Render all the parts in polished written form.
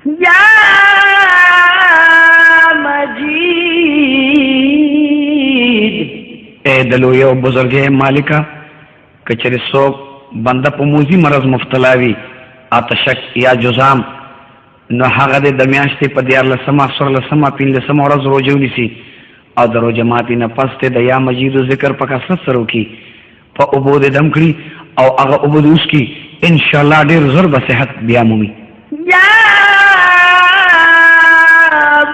یا مجید اے دلو یو بزرگ مالکا کچری سوک بندہ پا موزی مرض مفتلاوی آتشک یا جزام نو هغه د میاشتې په 14 پین لسم ورځ روزه ونیسي او د روزه ماتي نه پس ته د یا مجید ذکر په کثرت سره وکړي په اوبو د دم کړي او هغه اوبو د اوس کې ان شاء الله ډېر زر به صحت بیا مومي. یا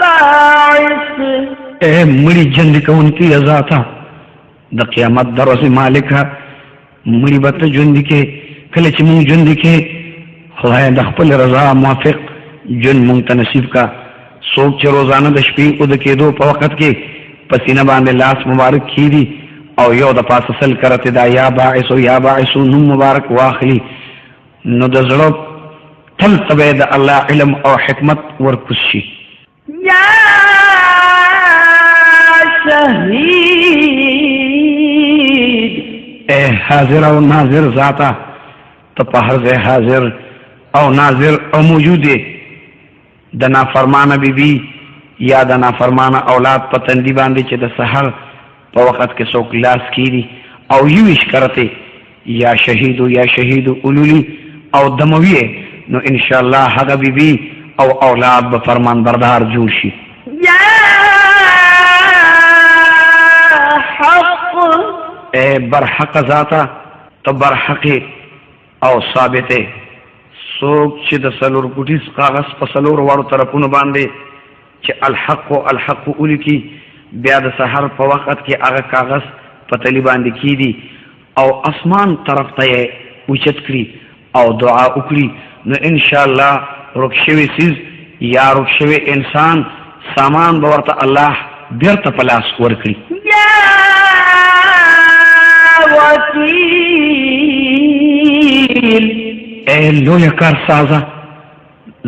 باعث اے مړي جند کوونکي ذاته د قیامت دروازې مالکه مړي به ته ژوند کې کله چې مونږ ژوند کې خدای د خپل رضا موافق جن مونږ ته نصیب کا. څوک چې روزانه د شپې او د کېدو په وخت کې پسینه باندې لاس مبارک کیږي او یو د پاسه سل کرته دا یا باعث او یا باعث نوم مبارک واخلي نو د زړه تل تبع د الله علم او حکمت ورکوس شي. یا شهید اے حاضر او ناظر ذاته ته په هر ځای حاضر او ناظر او موجود د نافرمانه بیبي یا د نافرمانه اولاد په تندي باندې چې د سحر په وخت کې څوک لاس کیږي او یوش کرته یا شهید یا شهید اولولی او دموی نو ان شاء الله هغه بیبي او اولاد به فرمان بردار جوړ شي. یا حق اے برحق ذاته ته برحق او ثابته څوک چې د سلور ګوټیز کاغذ په سلور واړو طرفونو باندې چې الحق ولیکي بیا د سحر په وخت کې هغه کاغذ په تلی باندې کیدي او اسمان طرف ته اوچت کړي او دعا وکړي نو ان شاء الله رخصوي سیز یا رخصوي انسان سامان به ورته الله بیرته په لاس ورکړي. یا وکیل اے لوی کار سازه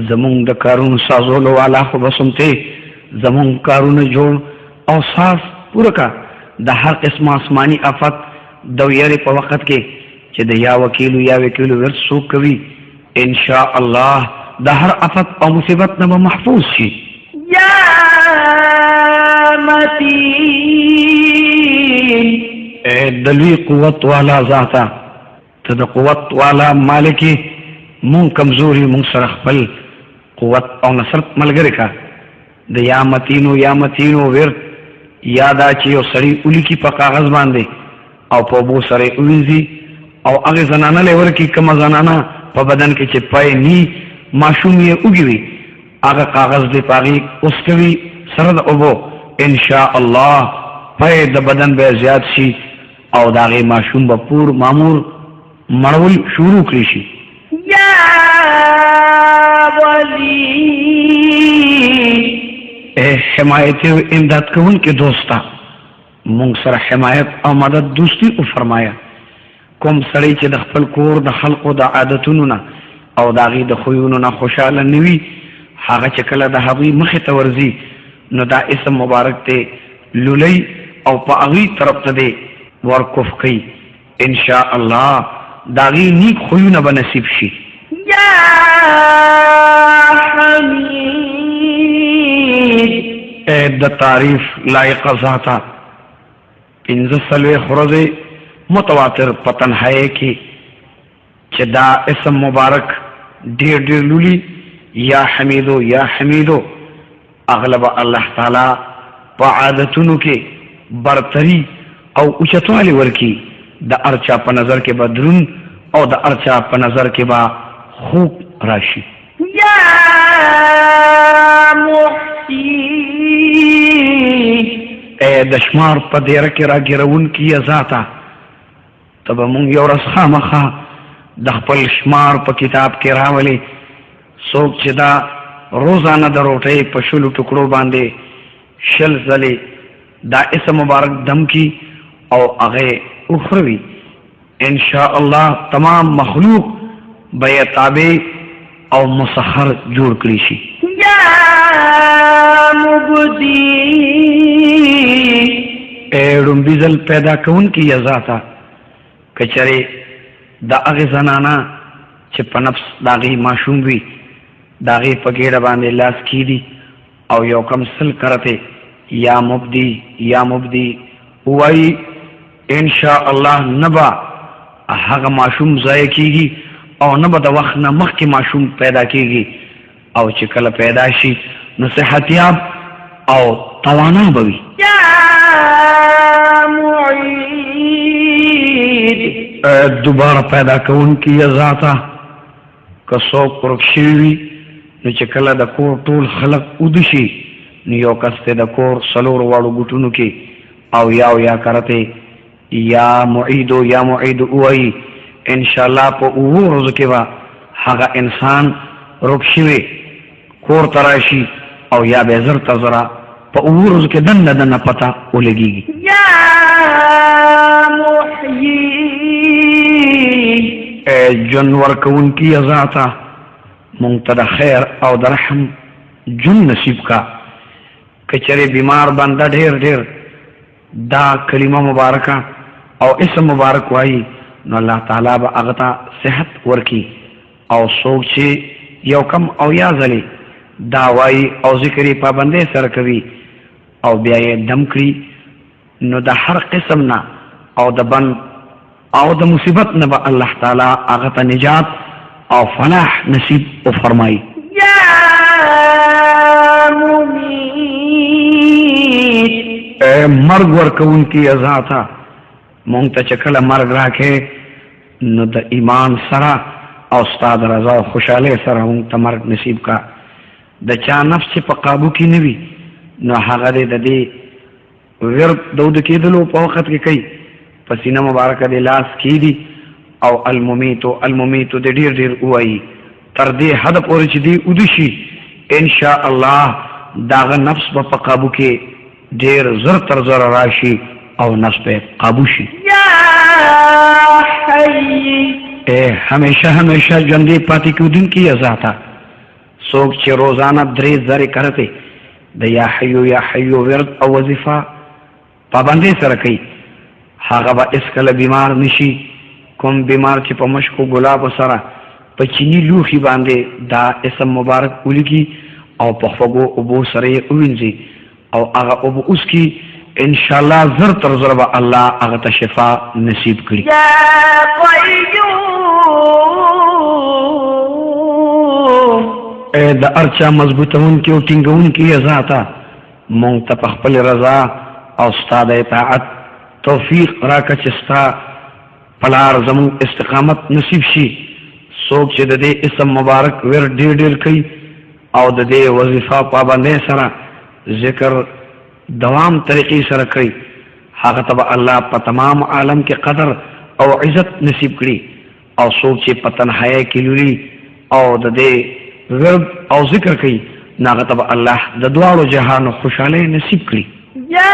زمونږ د کارونو سازولو والا خو بسمته زمونږ کارونه جوړ او ساز پوره کا د هر قسم آسمانی آفت د ویری په وخت کې چې د یا وکیلو ورڅ څوک کوي ان شاء الله د هر آفت او مصیبت نه محفوظ شي. یا متین اے دلوی قوت والا ذاته ته د قوت والا مالکی مون کمزوری مون سره خپل قوت او نصرت ملګری کا د یا متینو ورد یادا چې یو سړی ولیکي په کاغذ باندې او په بو سره وینځي او هغه زنانه لور کې کوم زنانه په بدن کې چې پای ني ماشوم یې وګوي هغه کاغذ دې پاغي اوس کوي سره د اوبو ان شاء الله پای د بدن به زیات شي او داغه ماشوم به پور مامور مړول شروع کړی شي. یا ولی اے حمایت او امداد کون کې دوستا مونږ سره حمایت او مدد دوستی او فرمایا. کوم سړی چې د خپل کور د خلقو د عادتونو نه او داغه د خویونو نه خوشاله نوي هغه چې کله د هغوی مخې ته ورځي نو دا اسم مبارک ته لولي او په هغوی طرف ته دی ورکوف کوي ان شاء الله داغی نیک خویونه به نصیب شي. یا حمید اے د تعریف لائق ذاتا 15 خرزه متواتر پتنهای کی چې دا اسم مبارک ډیر لولي یا حمیدو اغلب الله تعالی په عادتونو کې برتری او اوچتوالی ورکی د ارچا په نظر کې بدرون او د ارچا په نظر کې با خوب راشي. یا محسین اے دشمار په دیره کې راګرون کی ذاتا تب مونږ یو ورځ خامخا د خپل شمار په کتاب کې راولي څوک چې دا روزانه د روټۍ په شلو ټکړو باندې شل ځلې دا اسم مبارک دم کی او هغه اخروی ان شاء الله تمام مخلوق به تابع او مسخر جوړ کړی شي. یا مبدی اړم بيزل پیدا کون کی ذاتا کچره دا هغه زنانا چې په نفس داغي معشوم وي داغي په ګیره باندې لاس کیدی او یو کم سل کرته یا مبدی وای ان شاء الله نبا هغه معشوم ضایع کیږي او نبا د وخت نه مخکې معشوم پیدا کیږي او چې کله پیدا شي نو صحتیاب او توانا بوي. یا معید دوباره پیدا کون کی ذاته که څوک ورک شوي وي نو چې کله د کور ټول خلق ودشي نو یو کس ته د کور څلور واړو ګوټونو کې او یا کرته یا معید وایي ان شاء الله په اوو ورځو کې به هغه انسان ورک شوي کور ته راشي او یا به زر ته زره په اوو ورځو کې دنه پته ولګېږي. یا محیی جن ورکوونکي ذاته مونږ ته د خیر او د رحم جن نصیب کا. کچره بیمار بنده ډیر دا کلمه مبارکه او اسم مبارک وایي نو الله تعالی به هغه ته صحت ورکي او څوک چې یو کم او یا ځلې دا وایي او ذکر یې پابندۍ سره کوي او بیا یې دم کړي نو د هر قسم نه او د بند او د مصیبت نه به الله تعالی هغه ته نجات او فلاح نصیب او فرمایي. یا ممیت مرګ ورکوونکي ذاته مونږ ته چې کله مرګ راکې نو د ایمان سره او ستا د رضا او خوشحالۍ سره مونږ ته مرګ نصیب کا. د چا نفس چې په قابو کې نه وي نو هغه د دې ورد دود کېدلو په وخت کې کوي په سینه مبارکه د لاس کېدي او الممیتو د ډیر وایي تر دې حد پورې چې دی ودشي ان شاء الله داغه نفس په قابو کې ډیر زر تر زر راشي او نفس په قابو شي. یا حی همیشه ژوندی پاتې کېدونکي ذاته څوک چې روزانه 3 ځلې کرته د یا حیو ورد او وظیفه پابندۍ سره کوي هغه به هیڅکله بیمار نشي. کوم بیمار چې په مشکو ګلابو سره په چینی لوښي باندې دا اسم مبارک ولیکي او په خوږو اوبو سره یې ووینځي او هغه اوبه وڅښي ان شاء الله زر تر زر به الله هغه ته شفا نصیب کړي. یا قیوم د ارچا مضبوطونکي او ټینګونکي ذاته مونږ ته په خپل رضا او ستا د اطاعت توفیق راکړه چې ستا پلار زمون استقامت نصیب شي. څوک چې د دې اسم مبارک ور ډیر کوي او د دې وظیفه پابندۍ سره ذکر دوام طریقې سره کوي هغه ته الله په تمام عالم کې قدر او عزت نصیب کړي. او څوک چې په تنهایی کې لوري او د دې ورد او ذکر کوي هغه ته الله د دواړو جهانو خوشحالۍ نصیب کړي. یا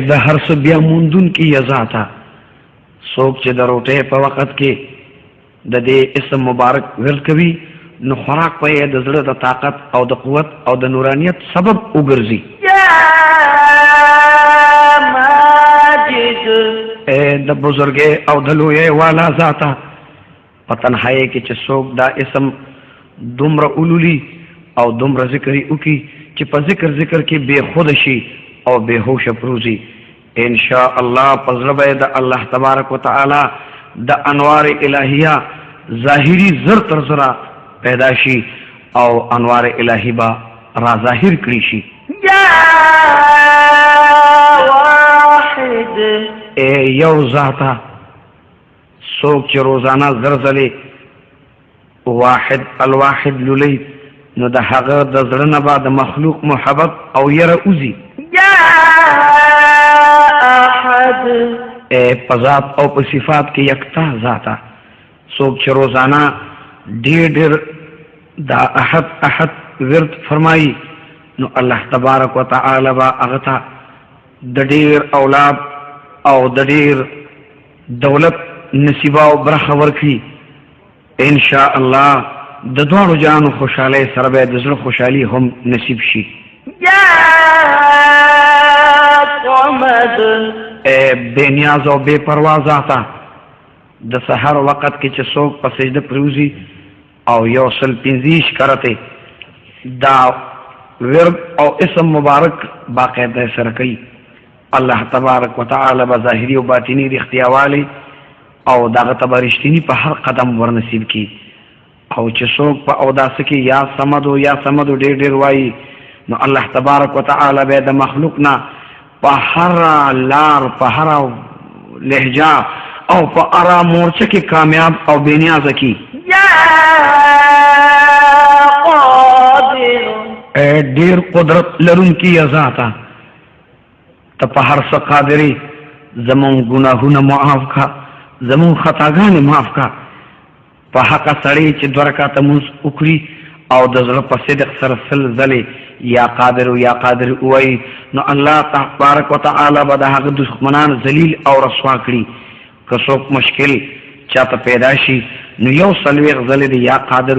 د هر څه بیا موندونکي ذاته څوک چې د روټۍ په وخت کې د دې اسم مبارک ورد کوي نو خوراک په یې د زړه د طاقت او د قوت او د نورانیت سبب وګرځي. یا ماجد د بزرګۍ او د لویۍ والا ذاته په تنهایی کې چې څوک دا اسم دومره اولولي او دومره ذکر وکړي چې په ذکر کې بے خود شي او بے هوش پروزي ان شاء الله پزړه به د الله تبارک وتعالى د انوار الهیه ظاهری زر تر زرا پیدا شي او انوار الهی با را ظاهر کړي شي. یا واحد یو ذاته څوک چې روزانه زرزلې الواحد لولي نو د هغه د زړه نه به د مخلوق محبت او یره اوزي. یا احد په ذات او په صفات کې یکتا ذاته څوک چې روزانه ډیر دا احد ورد فرمایي نو الله تبارک وتعالى با هغه ته د ډیر اولاد او د ډیر دولت نصیب او برخه ورکړي ان شاء الله د دوړو جانو خوشاله سره به د زړه خوشحالي هم نصیب شي. یا صمد بے نیاز او بے پروا ذاته د سحر وخت کې چې څوک په سجده پریوزي او 125 کرته دا ورد او اسم مبارک باقاعده سره کوي الله تبارک وتعالى بظاهری او باطنی اختیاوالی او داغه تبرشتنی په هر قدم ورنصیب کی او چې څوک په اوداس کې یا صمد ډېر ډېر وایي نو الله تبارک وتعالى به د مخلوقنا په هر لار په هر لهجه او په ارا مورچه کې کامیاب او بینیاز کی یا قادر ډېر قدرت لرونکی ذاته ته په هر څه قادری زمون ګناهونه معاف کا زمون خطاګانې معاف کا په حق سړی چې 2 رکعاته مونږ وکړي او د زړه په صدق سره سل ځلې یا قادر وایي نو الله تبارک وتعالى به د هغه دښمنان ذلیل او رسوا کړي که څوک مشکل چاته پیدا شي نو 140 ځلې د یا قادر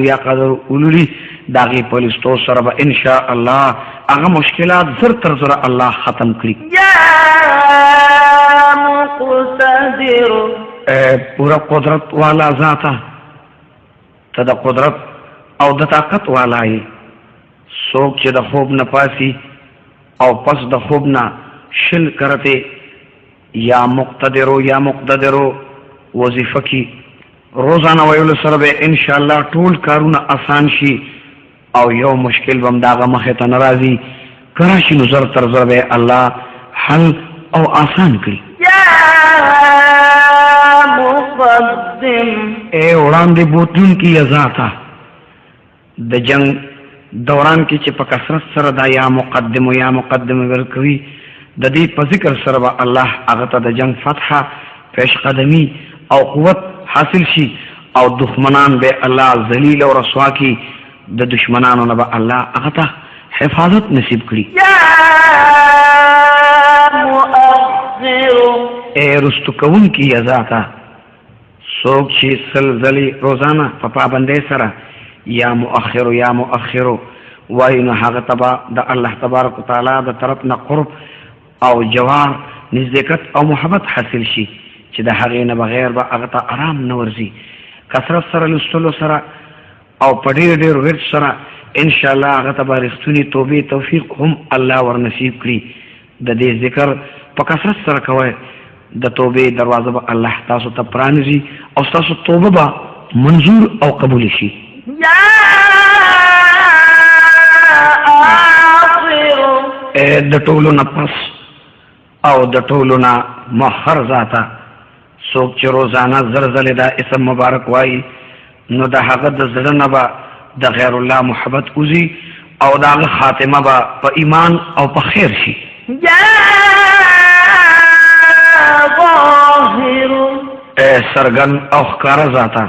ولولي د هغې په لستو سره به انشاء الله هغه مشکلات زر تر زره الله ختم کړي یا مقتدر پورا قدرت والا ذاته ته د قدرت او د طاقت والا یې څوک چې د خوب نه پاسي او پس د خوب نه شل کرته یا مقتدرو وظیفه کی روزانه ویلو سره به ان شاء الله ټول کارونه آسان شي او یو مشکل بم داغه مخه ته ناراضي کراشي نو زر تر زر به الله حل او آسان کړي یا مقدم وړاندې بوتلون کی ذاته د جنگ دوران کې چې په کثرت سره دا یا مقدم ورکوي د دې په ذکر سره به الله هغه ته د جنگ فتحه پیش قدمی او قوت حاصل شي او دښمنان به الله ذلیل او رسوا کی د دشمنانو نه به الله هغه ته حفاظت نصیب کړي یا مؤخر رستو کون کی ذاته څوک چې سل ځلې روزانه په پابندۍ سره یا مؤخر وایي نو هغه ته به د الله تبارک وتعالی د طرف نه قرب او جوار نزدېکت او محبت حاصل شي چې د هغې نه بغیر به هغه ته آرام نه ورځي کثرت سره لوستلو سره او په ډېر ورځ سره ان شاء الله هغه ته به رښتونې توبې توفیق هم الله ورنصیب کړي د دې ذکر په کثرت سره کوئ د توبې دروازه به الله تاسو ته پرانیزي او ستاسو توبه به منظور او قبول شي یا آخر د ټولو نه پس او د ټولو نه مؤخر ذاته څوک چې روزانه زر ځلې دا اسم مبارک وایي نو د هغه د زړه نه به د غیر الله محبت وځي او د هغه خاتمه به په ایمان او په خیر شي یا ظاهر سرګن او ښکاره ذاته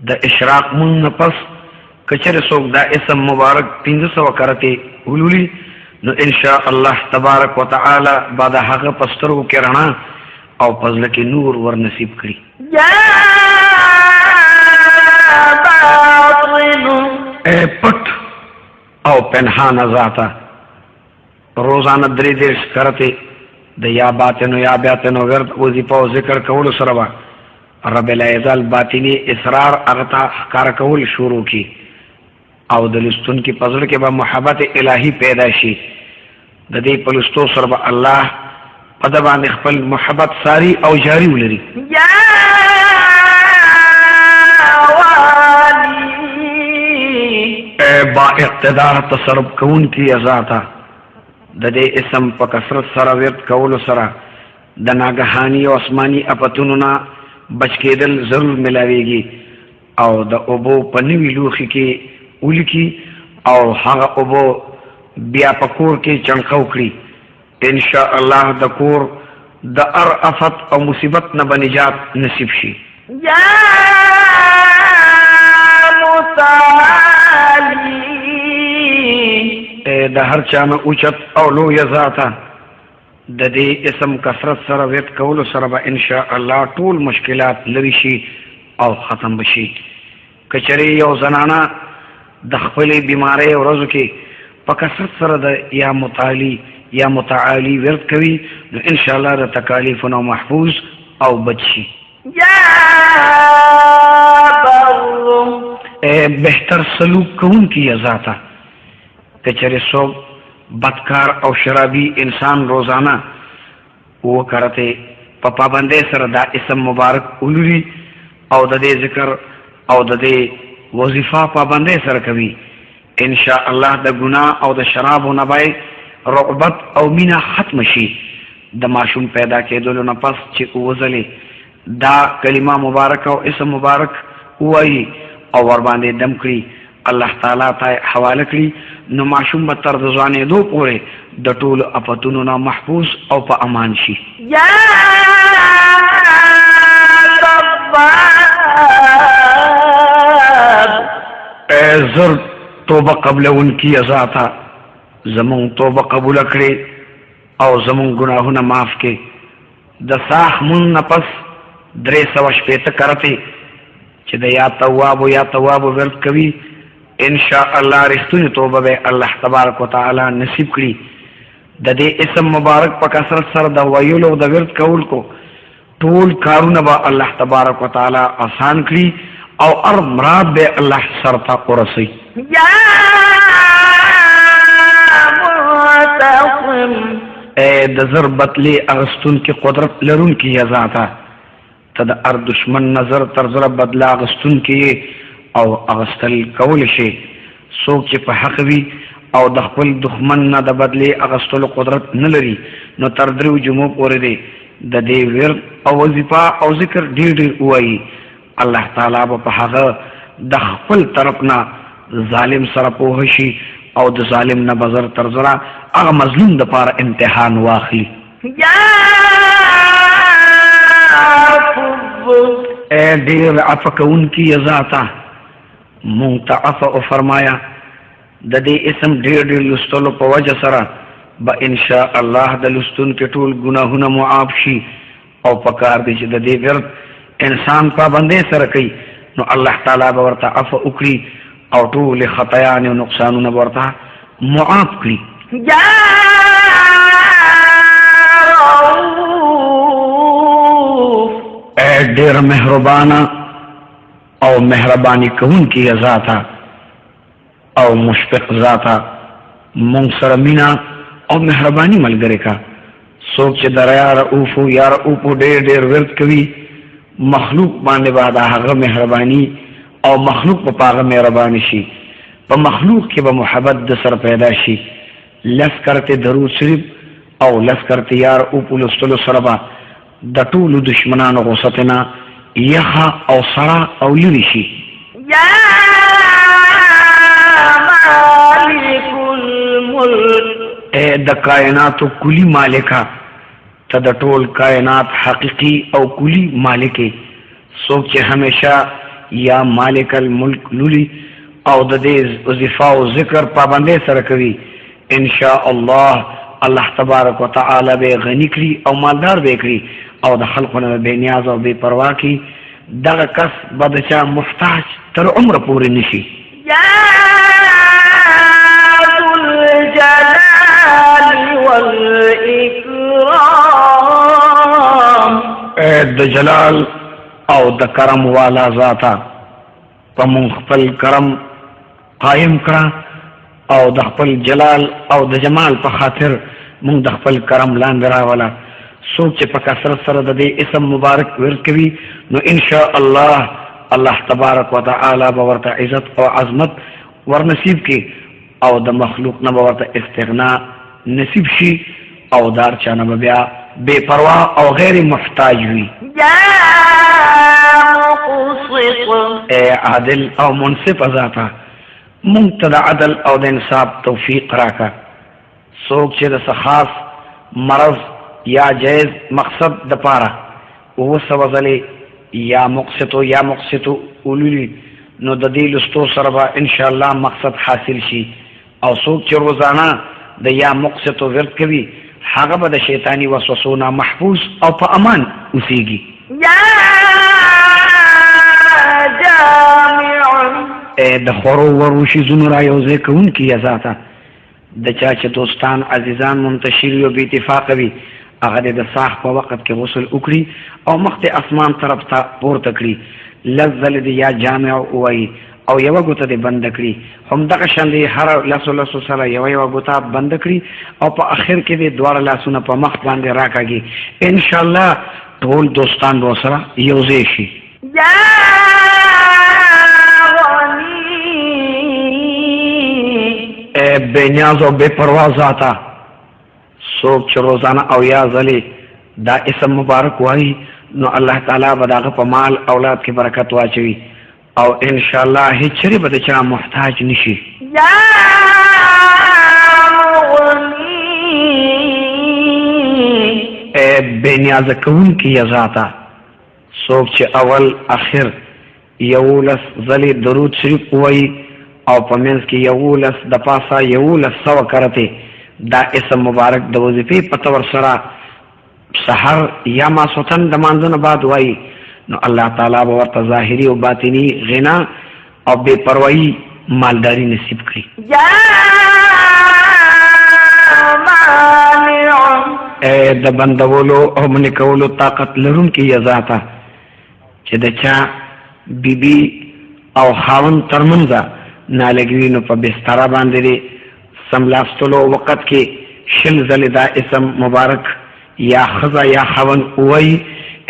د اشراق مون نه پس کچره څوک دا اسم مبارک 500 کرته ولولي نو ان شاء الله تبارک وتعالى بعد هغه پسترو کې رڼا او فضل کې نور ور نصیب کړي یا باطن پټ او پنهان ذاته روزانه 3 کرته د یا باطن ورد وظیفه او ذکر کول سره به رب العزت باطنی اصرار اغتا ښکار کول شروع کی او د لستون کې پزړ کې به محبت الهی پیدا شي د دې په لستو سره به الله په د باندې خپل محبت ساری او جاری ولري یا والی با اقتدار تصرف کون کی ذاته د دې اسم په کثرت سره ورت کول سره د ناګهانی او آسمانی اپتونو نه بچ کېدل ضرور ملاويږي او د اوبو په نوي لوخي کې ولیکي او هغه اوبو بیا په کور کې چنقو کړي ان شاء الله د کور د افت او مصیبت نه بنجات نصیب شي یا متعالی د هر چا نه اوچت او لوی ذاته د دې اسم کثرت سره ویت کول سره به ان شاء الله ټول مشکلات لري شي او ختم بشي کچري یو زنانه د خپلې بیماری ورځو کې په کثرت سره د یا متعالی ورت کوي نو ان شاء الله د تکالیف نو محفوظ او بچي یا بر اے بہتر سلوک کون کی ذاتا کچرے سو بدکار او شرابی انسان روزانہ وہ کرتے پپا بندے سر دا اسم مبارک اولوری او ددے ذکر او ددے وظیفہ پابندے سر کبھی انشاءاللہ دا گناہ او دا شراب و نبائی رغبت او مینا ختم شی دا معشوم پیدا کے دولو نپس چی اوزلی دا کلمہ مبارک او اسم مبارک اوئی او ورباندے دم کری اللہ تعالیٰ تا حوالہ کری نو معشوم بتر دزوانے دو پورے دا طول اپتونو نا محفوظ او پا امان شی یا رباب اے زر توبہ قبل ان کی ازاتا زمون توبہ قبول کرے او زمون گناہونا معاف کے دا ساخ من نپس درے سوش پیتا کرتے چھ دا یا تواب ورد کبھی انشاءاللہ رختونی توبہ بے اللہ تبارک و تعالی نصیب کری دا دے اسم مبارک پا کسرت سر دا ویلو دا ورد کول کو طول کارونا با اللہ تبارک و تعالی آسان کری او مراد بے اللہ سرطا قرصی یا معتصم اے دزر بطلی اغسطن کی قدرت لرون کی ذاتا تد دشمن نظر ترزر بدلا اغسطن کی او اغسطل کول شی سوک چی پا حق وی او دخپل دخمن نا دا بدلی اغسطل قدرت نلری نو تردریو جمعو پوری دی دا دی ورد او وظیفہ او ذکر دیر دیر اوائی اللہ تعالیٰ با پا حق دخپل طرفنا ظالم سرپوہشی او دا ظالم نا بزر ترزرا اغا مظلوم دا پار امتحان واخلی یا رب اے دیر عفق ان کی ذاتا منتعفع فرمایا دا دے اسم دیر دیر لستولو پا وجہ سرا با انشاءاللہ دا لستون کے طول گناہونا معاف شی او پکار دی دا دے ورد انسان پا بندے سر کئی نو اللہ تعالیٰ باورتا عفو اکری او طول خطایان و نقصانون باورتا معاف کری یا رؤوف اے دیر مہربانا او مہربانی کون کی ذاتا او مشفق ذاتا منصر مینا او مہربانی ملگرے کا سوچ در یا رؤوفو یا رؤوفو دیر دیر ورد کبھی مخلوق باندے بادا حق مہربانی او مخلوق پا پاغ مہربانی شی پا مخلوق کی با محبت دسر پیدا شی لس کرتے درود شریف او لس کرتے یا رؤوفو لستلو سربا دطول دشمنان غصتنا یخا او سرا او لری شی یا مالک الملک اے دا کائنات کلی مالکا تا دا طول کائنات حقیقی او کلی مالکی سوچ ہمیشہ یا مالک الملک لولی او دا دے وظیفہ و ذکر پابندے سرکوی انشاءاللہ اللہ تبارک و تعالی بے غنی کری او مالدار بے کری او دا خلقنا بے نیاز او بے پرواہ کی دا کس بدچا محتاج تر عمر پوری نشی یا ذو الجلال والاکرام اے دا جلال او دا کرم والا ذاتا پا منخپل کرم قائم کرا او دا خپل جلال او دا جمال پا خاطر من دا خپل کرم لاندرا والا سوچ پا کسرت سر دا دے اسم مبارک ورد کبھی نو انشاءاللہ اللہ تبارک و تعالی باورتا عزت او عظمت ورنصیب کی او دا مخلوق نباورتا استغناء نصیب شی او دار چانا بیا بے پرواہ او غیر محتاج ہوئی یا مقسط اے عادل او منصف ذاتا منتدى عدل او د انصاف توفیق راکا سوک چې د خاص مرض یا جائز مقصد د پارا او سوزلی یا مقصد اولولی نو د دې لستو سره به ان شاء الله مقصد حاصل شي او سوک چې روزانه د یا مقصد ورت کوي هغه به د شیطانی وسوسو نه محفوظ او په امان اوسېږي یا جامع د خورو وروشي زونو را یوځای کوونکي یا ذاته د چا چې دوستان عزیزان منتشر یو بې اتفاق وي هغه د صاح په وخت کې غسل وکړي او مخ ته اسمان طرف ته پورته کړي لزل دی یا جامع وای او یو غوته دی بند کړي هم دغه شان دی هر لاسو سره یو غوته بند کړي او په اخر کې دی دوړ لاسونه په مخ باندې راکاږي ان شاء الله ټول دوستان به سره یو ځای شي بے نیاز و بے پرواز ذاتا سوک چې روزانه او یا ځلې دا اسم مبارک وایي نو الله تعالی به د هغه په مال اولاد کې برکت واچوي او ان شاء الله هیڅ چېرې به د چا محتاج نشي بے نیاز کوونکي یا ذاته څوک چې اول اخر 11 ځلې درود شریف وایي او په منځ کې 11 د پاسه 11 کرته دا اسم مبارک د وظیفې په تور سره سحر یا ماسوتن د مانځنه بعد وایي نو الله تعالی به ورته ظاهري او باطنی غنا او بے پروايي مالداری نصیب کړي د بندولو او منی کولو طاقت لرونکي یا ذاته چې د چا بیبي او خاوند ترمنځ نالګوي نو په بستر باندې سملاستلو وخت کې شل ځلې دا اسم مبارک یا خزا یا خاوند وای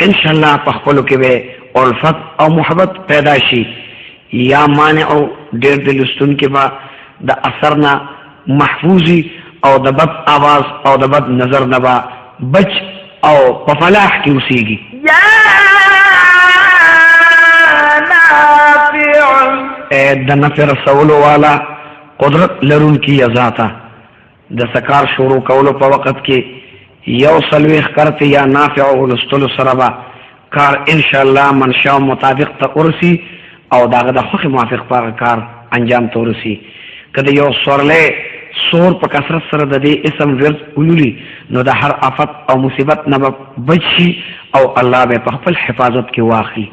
ان شاء الله په خپل کې به الفت او محبت پیدا شي یا مانع او ډېر د لستون کې با د اثر نه محفوظي او د بد आवाज او د بد نظر نه با بچ او په فلاح کې اوسېږي د نفع رسولو والا قدرت لرونکي یا ذاته د سکار شروع کولو په وخت کې یو سلويخ کرته یا نافع او لستلو سره به کار ان شاء الله منشا مطابق ته ورسي او داغه د خوخي موافق پر کار انجام ته ورسي کله یو سورلې سور په کثرت سره د دې اسم ورز ولولي نو د هر آفت او مصیبت نه بچي او الله به په خپل حفاظت کې واخلي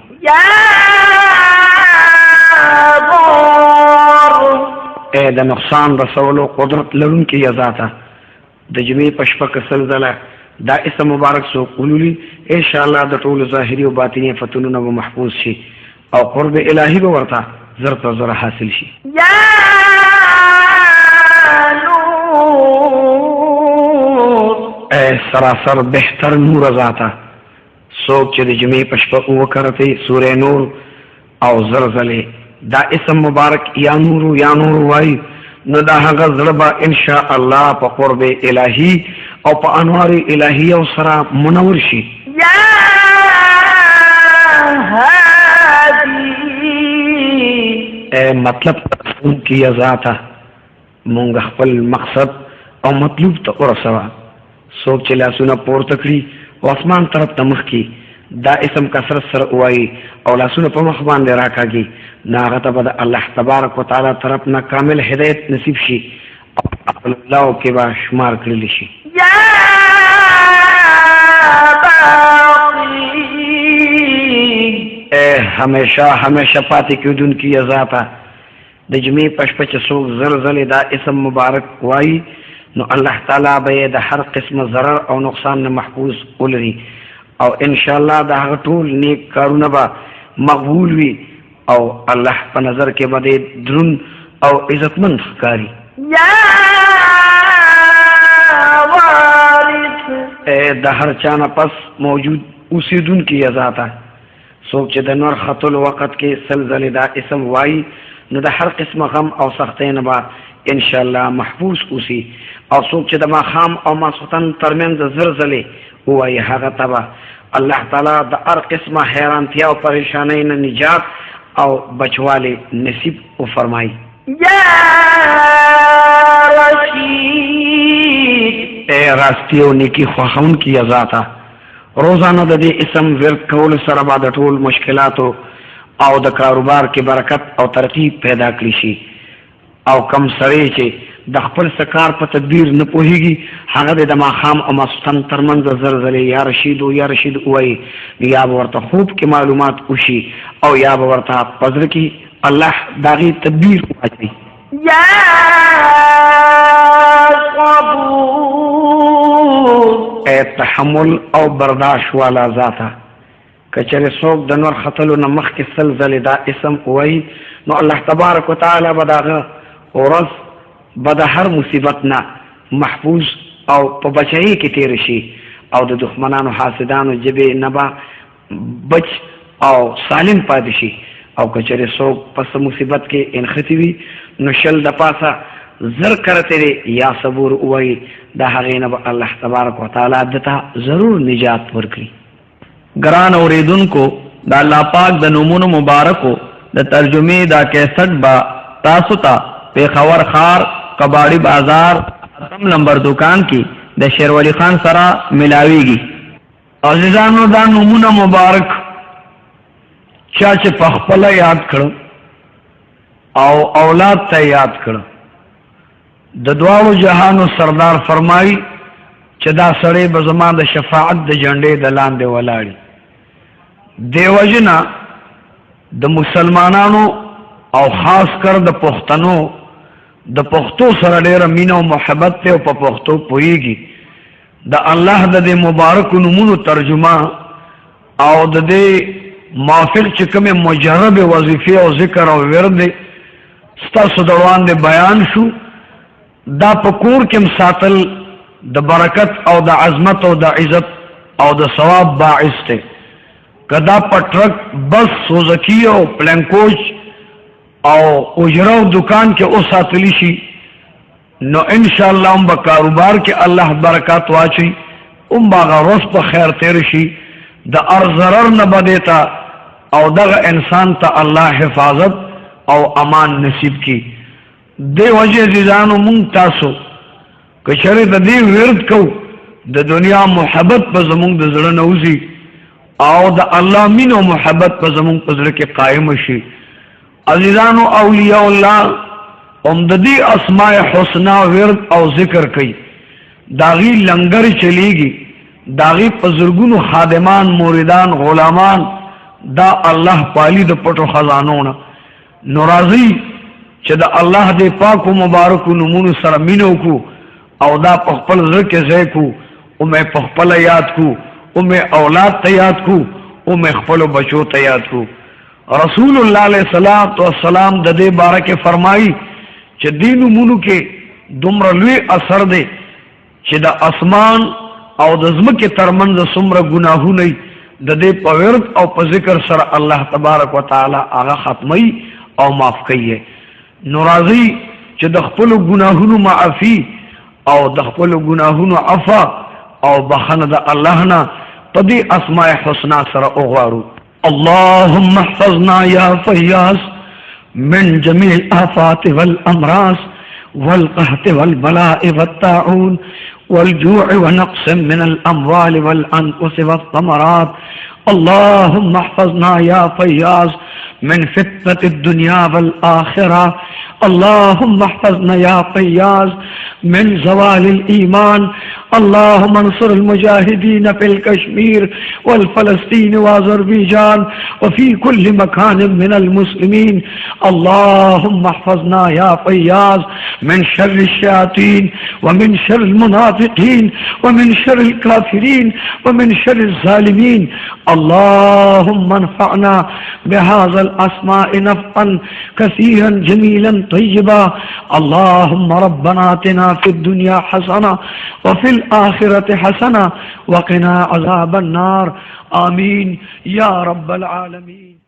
د نقصان رسولو قدرت لرونکي یا ذاته د جمعې په شپه کې سلسله دا اسم مبارک سو قولولي ان شاء الله د ټول ظاهري او باطني فتنونو به محفوظ شي او قرب الهي به ورته زر تر زر حاصل شي سراسر بهتر نور ذاته څوک چې د جمعې په شپه وکړي سورې نور او زلزلې دا اسم مبارک یا نور وای نو دا هغه زړه ان شاء الله په قرب الهي او په انوار الهي او سره منور شي مطلب کی ذاته مونږ خپل مقصد او مطلوب ته ورسوه څوک چې لاسونه پورته کړي او اسمان طرف ته مخ کړي دا اسم کثرت سره وایي او لاسونه په مخ باندې راکاږي نو هغه ته به د الله تبارک وتعالی طرف نه کامل هدایت نصیب شي او الله کې به شمار کړل شي همیشه پاتې کېدونکي ذاته د جمعې په شپه چې څوک زلزلې دا اسم مبارک وایي نو الله تعالی به د هر قسم ضرر او نقصان نه محفوظ ولري او ان شاء الله دا هغه ټول نیک کارونه به مقبول وي او الله په نظر کې به درون او عزتمند ښکاري د هر چا نه پس موجود اوسېدونکي ذاته څوک چې د نور خطل وخت کې سلسله دا اسم وایي نو د هر قسم غم او سختۍ نه به ان شاء الله محفوظ اوسي او څوک چې د ماښام او ماسخوتن ترمنځ زلزلې وایي هغه ته به الله تعالی د هر قسمه حیرانتیا او پریشانۍ نه نجات او بچوالی نصیب وفرمایي راستی او نیکی خواهونکي ذاته روزانه د دې اسم ورد کولو سره به د ټول مشکلاتو او د کاروبار کې برکت او ترقی پیدا کړی شي او کم سړی چې د خپل سکار په تدبیر نه پوهیږي هغه د ماښام او ماسخوتن ترمنځ زلزلې یا رشید وایي یا به ورته خوب کې معلومات وشي او یا به ورته په زړه کې الله د هغې تدبیر واچوي تحمل او برداشت والا ذاته. کچره څوک د نور خطلو نه مخکې سل ځلې دا اسم وایي نو الله تبارک وتعالی به د هغه ورځ به د هر مصیبت نه محفوظ او په بچایي کې تېر شي او د دښمنانو حاسدانو جبې نه به بچ او سالم پاتې شي. او کچره څوک پس مصیبت کې انختی وي نو شل د پاسه زر کرته یا صبور وایي د هغې نه به الله تبارک وتعالی دته ضرور نجات ورکړي. گران اوریدونکو دا الله پاک د نومونو مبارکو د ترجمې دا کیسټ با تاسو ته پیښور ښار کباړی بازار اتم نمبر دکان کې د شیرولی خان سره ملاویږي. عزیزانو دا نومونه مبارک چا چې په خپله یاد کړو او اولاد ته یاد کړو د دواړو جهانو سردار فرمایي چې دا سړی به زما د شفاعت د جنډې د لاندې ولاړي. دیو جنا د مسلمانانو او خاص کر د پښتنو د پښتو سره ډېره مینه او محبت ته او په پښتو پوهیږي. د الله د دې مبارک نومونو ترجمه او د دې محفل چې کومې مجرب وظیفې او ذکر او ورد ستاسو د وړاندې بیان شو دا په کور کې ساتل د برکت او د عظمت او د عزت او د ثواب باعث ته. کدا پټرک بس سوزکی او پلنکوچ او اجرو دکان کې او ساتلی شي نو ان شاء الله هم په کاروبار کې الله برکات واچي هم باغ روز په خیر تیر شي د ارزرر نه بدیتا او دغه انسان ته الله حفاظت او امان نصیب کی. دی وجه عزیزانو مونږ تاسو کچره د دې ورد کو د دنیا محبت په زمونږ د زړه نه وځي او د الله مين او محبت په زمونږ په زړه کې قائم شي. عزیزانو اولیاء الله هم د دې اسماء حسنا ورد او ذکر کوي. داغي لنګر چلیږي داغي په زرګونو خادمان موریدان غلامان دا الله پالی د پټو خزانو نه نو راځي چې د الله دې پاک او مبارک نومونو سره مينو کو او دا په خپل زړه کې ځای کو او مې په خپل یاد کو او مې اولاد ته یاد کو او مې خپل بچو ته یاد کو. رسول الله علیه الصلاۃ والسلام د دې باره کې فرمایي چې دین نومونو کې دومره لوی اثر دی چې د اسمان او د ځمکې ترمنځ څومره ګناهونه د دې په ورد او په ذکر سره الله تبارک وتعالی هغه ختمي او معاف کوي. نو راځي چې د خپل ګناهونو معافي او د خپل ګناهونو عفا او بخنه د الله نه په دې اسماء حسنا سره وغواړو. اللهم احفظنا يا فياض من جميع الآفات والأمراض والقحط والبلاء والطاعون والجوع ونقص من الأموال والأنفس والثمرات. اللهم احفظنا يا فياض من فتنة الدنيا والآخرة. اللهم احفظنا يا فياض من زوال الإيمان. اللهم انصر المجاهدين في الكشمير والفلسطين وأذربيجان وفي كل مكان من المسلمين. اللهم احفظنا يا فياض من شر الشياطين ومن شر المنافقين ومن شر الكافرين ومن شر الظالمين. اللهم انفعنا بهذا الأسماء نفعا كثيرا جميلا طيبا. اللهم ربنا آتنا في الدنيا حسنة وفي الآخرة حسنة وقنا عذاب النار. آمين يا رب العالمين.